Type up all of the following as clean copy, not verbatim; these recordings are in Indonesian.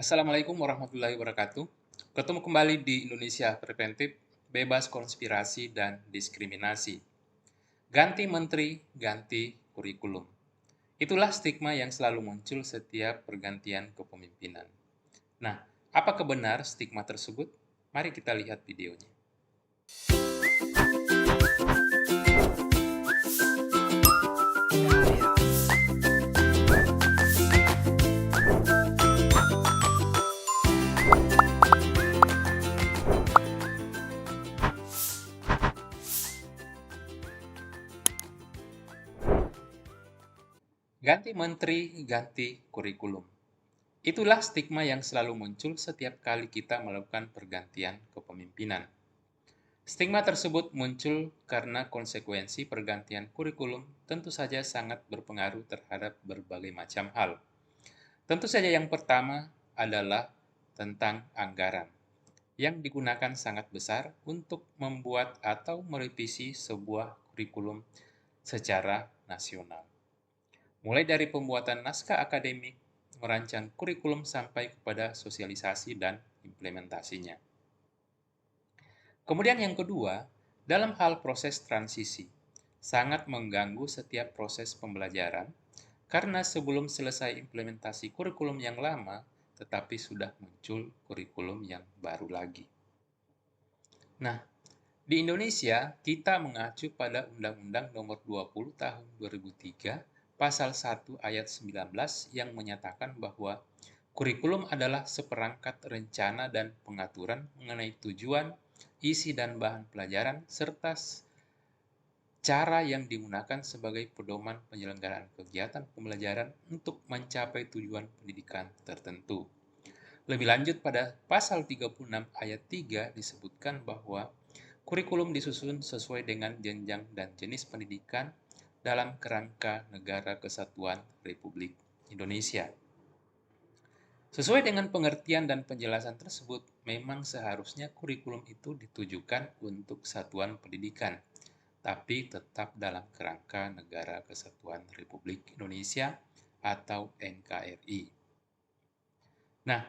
Assalamualaikum warahmatullahi wabarakatuh. Ketemu kembali di Indonesia Preventif, bebas konspirasi dan diskriminasi. Ganti menteri, ganti kurikulum. Itulah stigma yang selalu muncul setiap pergantian kepemimpinan. Nah, apakah benar stigma tersebut? Mari kita lihat videonya. Ganti menteri, ganti kurikulum. Itulah stigma yang selalu muncul setiap kali kita melakukan pergantian kepemimpinan. Stigma tersebut muncul karena konsekuensi pergantian kurikulum tentu saja sangat berpengaruh terhadap berbagai macam hal. Tentu saja yang pertama adalah tentang anggaran yang digunakan sangat besar untuk membuat atau merevisi sebuah kurikulum secara nasional. Mulai dari pembuatan naskah akademik, merancang kurikulum sampai kepada sosialisasi dan implementasinya. Kemudian yang kedua, dalam hal proses transisi, sangat mengganggu setiap proses pembelajaran karena sebelum selesai implementasi kurikulum yang lama, tetapi sudah muncul kurikulum yang baru lagi. Nah, di Indonesia, kita mengacu pada Undang-Undang Nomor 20 Tahun 2003, Pasal 1 Ayat 19 yang menyatakan bahwa kurikulum adalah seperangkat rencana dan pengaturan mengenai tujuan, isi dan bahan pelajaran, serta cara yang digunakan sebagai pedoman penyelenggaraan kegiatan pembelajaran untuk mencapai tujuan pendidikan tertentu. Lebih lanjut pada pasal 36 ayat 3 disebutkan bahwa kurikulum disusun sesuai dengan jenjang dan jenis pendidikan dalam kerangka Negara Kesatuan Republik Indonesia. Sesuai dengan pengertian dan penjelasan tersebut, memang seharusnya kurikulum itu ditujukan untuk satuan pendidikan, tapi tetap dalam kerangka Negara Kesatuan Republik Indonesia atau NKRI. Nah,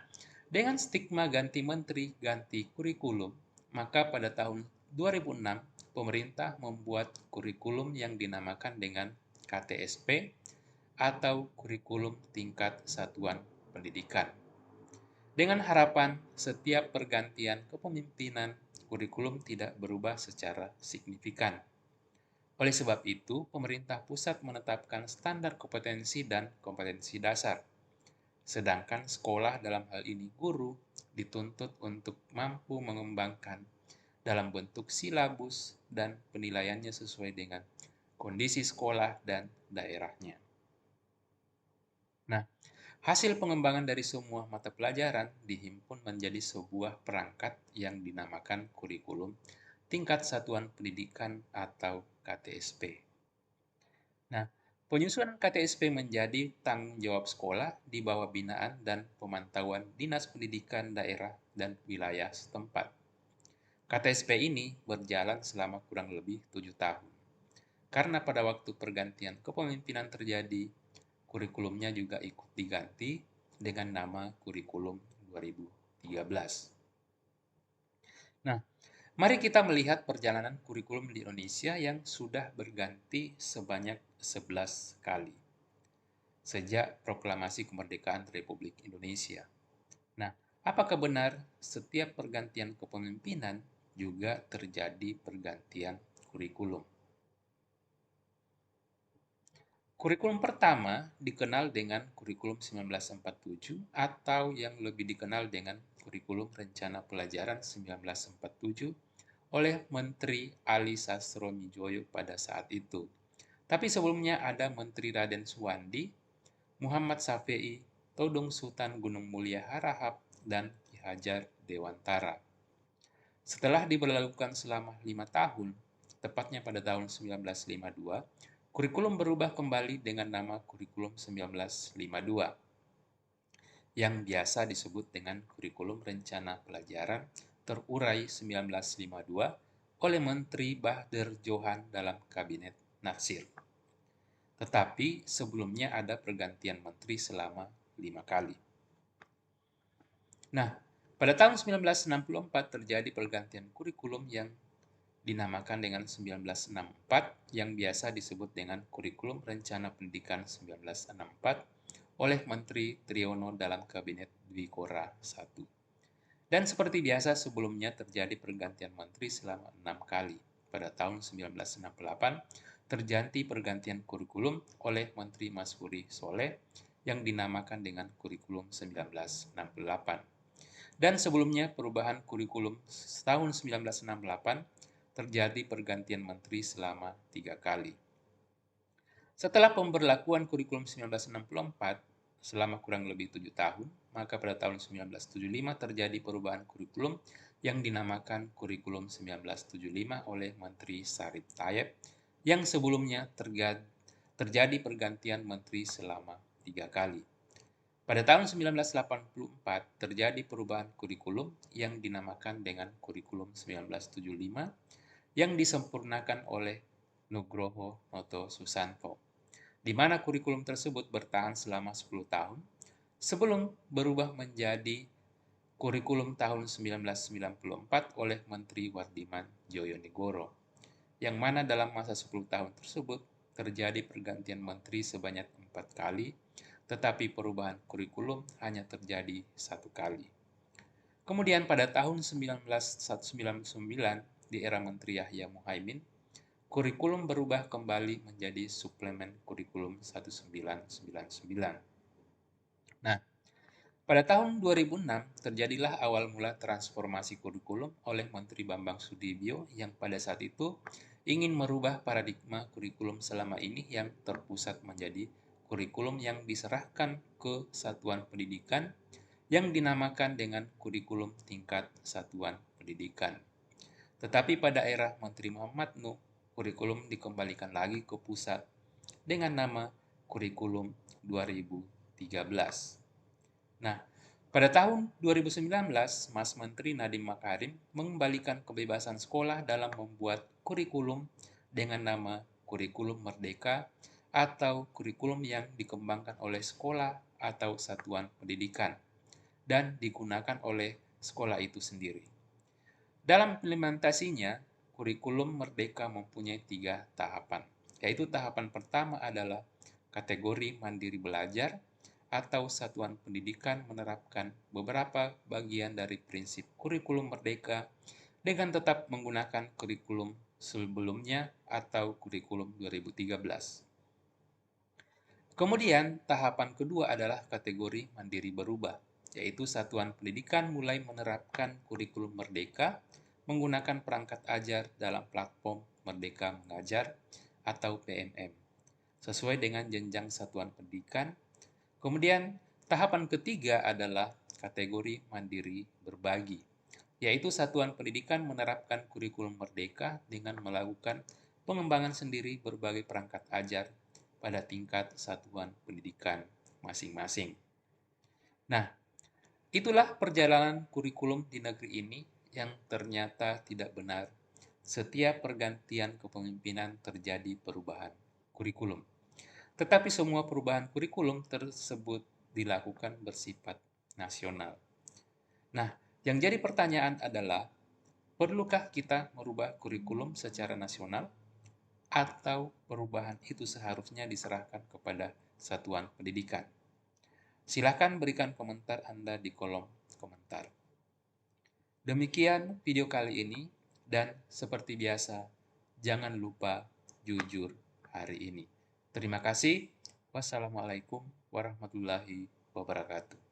dengan stigma ganti menteri, ganti kurikulum, maka pada tahun 2006, pemerintah membuat kurikulum yang dinamakan dengan KTSP atau kurikulum tingkat satuan pendidikan. Dengan harapan setiap pergantian kepemimpinan, kurikulum tidak berubah secara signifikan. Oleh sebab itu, pemerintah pusat menetapkan standar kompetensi dan kompetensi dasar. Sedangkan sekolah dalam hal ini guru dituntut untuk mampu mengembangkan dalam bentuk silabus dan penilaiannya sesuai dengan kondisi sekolah dan daerahnya. Nah, hasil pengembangan dari semua mata pelajaran dihimpun menjadi sebuah perangkat yang dinamakan kurikulum tingkat satuan pendidikan atau KTSP. Nah, penyusunan KTSP menjadi tanggung jawab sekolah di bawah binaan dan pemantauan Dinas Pendidikan Daerah dan Wilayah setempat. KTSP ini berjalan selama kurang lebih 7 tahun. Karena pada waktu pergantian kepemimpinan terjadi, kurikulumnya juga ikut diganti dengan nama kurikulum 2013. Nah, mari kita melihat perjalanan kurikulum di Indonesia yang sudah berganti sebanyak 11 kali sejak proklamasi kemerdekaan Republik Indonesia. Nah, apakah benar setiap pergantian kepemimpinan juga terjadi pergantian kurikulum? Kurikulum pertama dikenal dengan kurikulum 1947 atau yang lebih dikenal dengan kurikulum rencana pelajaran 1947 oleh Menteri Ali Sastronidjoyo pada saat itu. Tapi sebelumnya ada Menteri Raden Suwandi, Muhammad Safei, Todong Sultan Gunung Mulia Harahap, dan Ki Hajar Dewantara. Setelah diberlakukan selama 5 tahun, tepatnya pada tahun 1952, kurikulum berubah kembali dengan nama kurikulum 1952, yang biasa disebut dengan kurikulum rencana pelajaran terurai 1952 oleh Menteri Bahdar Johan dalam Kabinet Natsir. Tetapi sebelumnya ada pergantian menteri selama 5 kali. Nah, pada tahun 1964 terjadi pergantian kurikulum yang dinamakan dengan 1964 yang biasa disebut dengan Kurikulum Rencana Pendidikan 1964 oleh Menteri Triyono dalam Kabinet Dwi Kora I. Dan seperti biasa sebelumnya terjadi pergantian menteri selama 6 kali. Pada tahun 1968 terjadi pergantian kurikulum oleh Menteri Masfuri Soleh yang dinamakan dengan Kurikulum 1968. Dan sebelumnya perubahan kurikulum tahun 1968 terjadi pergantian menteri selama 3 kali. Setelah pemberlakuan kurikulum 1964 selama kurang lebih 7 tahun, maka pada tahun 1975 terjadi perubahan kurikulum yang dinamakan Kurikulum 1975 oleh Menteri Sarip Tayeb yang sebelumnya terjadi pergantian menteri selama 3 kali. Pada tahun 1984 terjadi perubahan kurikulum yang dinamakan dengan Kurikulum 1975 yang disempurnakan oleh Nugroho Noto Susanto, di mana kurikulum tersebut bertahan selama 10 tahun sebelum berubah menjadi Kurikulum tahun 1994 oleh Menteri Wardiman Joyonegoro, yang mana dalam masa 10 tahun tersebut terjadi pergantian menteri sebanyak 4 kali, tetapi perubahan kurikulum hanya terjadi 1 kali. Kemudian pada tahun 1999 di era Menteri Yahya Muhaimin, kurikulum berubah kembali menjadi Suplemen Kurikulum 1999. Nah, pada tahun 2006 terjadilah awal mula transformasi kurikulum oleh Menteri Bambang Sudibyo yang pada saat itu ingin merubah paradigma kurikulum selama ini yang terpusat menjadi kurikulum yang diserahkan ke satuan pendidikan yang dinamakan dengan kurikulum tingkat satuan pendidikan. Tetapi pada era Menteri Muhammad Nuh, kurikulum dikembalikan lagi ke pusat dengan nama Kurikulum 2013. Nah, pada tahun 2019, Mas Menteri Nadiem Makarim mengembalikan kebebasan sekolah dalam membuat kurikulum dengan nama Kurikulum Merdeka atau kurikulum yang dikembangkan oleh sekolah atau satuan pendidikan dan digunakan oleh sekolah itu sendiri. Dalam implementasinya, kurikulum Merdeka mempunyai 3 tahapan, yaitu tahapan pertama adalah kategori mandiri belajar, atau satuan pendidikan menerapkan beberapa bagian dari prinsip kurikulum Merdeka dengan tetap menggunakan kurikulum sebelumnya atau kurikulum 2013. Kemudian, tahapan kedua adalah kategori mandiri berubah, yaitu satuan pendidikan mulai menerapkan kurikulum Merdeka menggunakan perangkat ajar dalam platform Merdeka Mengajar atau PMM, sesuai dengan jenjang satuan pendidikan. Kemudian, tahapan ketiga adalah kategori mandiri berbagi, yaitu satuan pendidikan menerapkan kurikulum Merdeka dengan melakukan pengembangan sendiri berbagai perangkat ajar pada tingkat satuan pendidikan masing-masing. Nah, itulah perjalanan kurikulum di negeri ini yang ternyata tidak benar. Setiap pergantian kepemimpinan terjadi perubahan kurikulum. Tetapi semua perubahan kurikulum tersebut dilakukan bersifat nasional. Nah, yang jadi pertanyaan adalah, perlukah kita merubah kurikulum secara nasional? Atau perubahan itu seharusnya diserahkan kepada satuan pendidikan? Silakan berikan komentar Anda di kolom komentar. Demikian video kali ini, dan seperti biasa, jangan lupa jujur hari ini. Terima kasih. Wassalamualaikum warahmatullahi wabarakatuh.